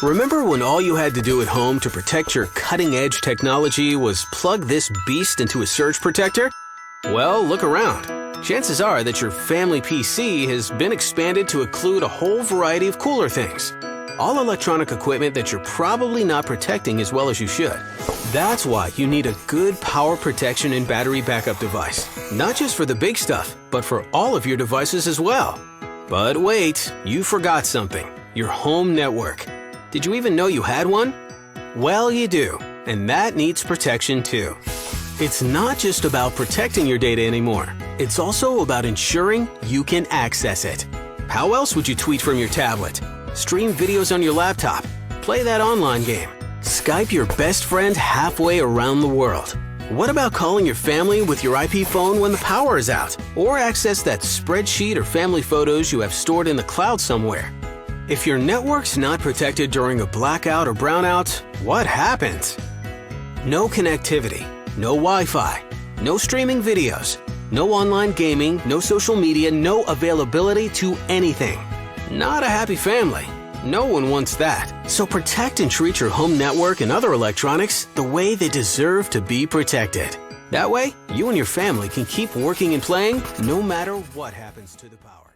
Remember when all you had to do at home to protect your cutting-edge technology was plug this beast into a surge protector? Well, look around. Chances are that your family PC has been expanded to include a whole variety of cooler things. All electronic equipment that you're probably not protecting as well as you should. That's why you need a good power protection and battery backup device. Not just for the big stuff, but for all of your devices as well. But wait, you forgot something. Your home network. Did you even know you had one? Well, you do, and that needs protection too. It's not just about protecting your data anymore. It's also about ensuring you can access it. How else would you tweet from your tablet, stream videos on your laptop, play that online game, Skype your best friend halfway around the world? What about calling your family with your IP phone when the power is out, or access that spreadsheet or family photos you have stored in the cloud somewhere? If your network's not protected during a blackout or brownout, what happens? No connectivity, no Wi-Fi, no streaming videos, no online gaming, no social media, no availability to anything. Not a happy family. No one wants that. So protect and treat your home network and other electronics the way they deserve to be protected. That way, you and your family can keep working and playing no matter what happens to the power.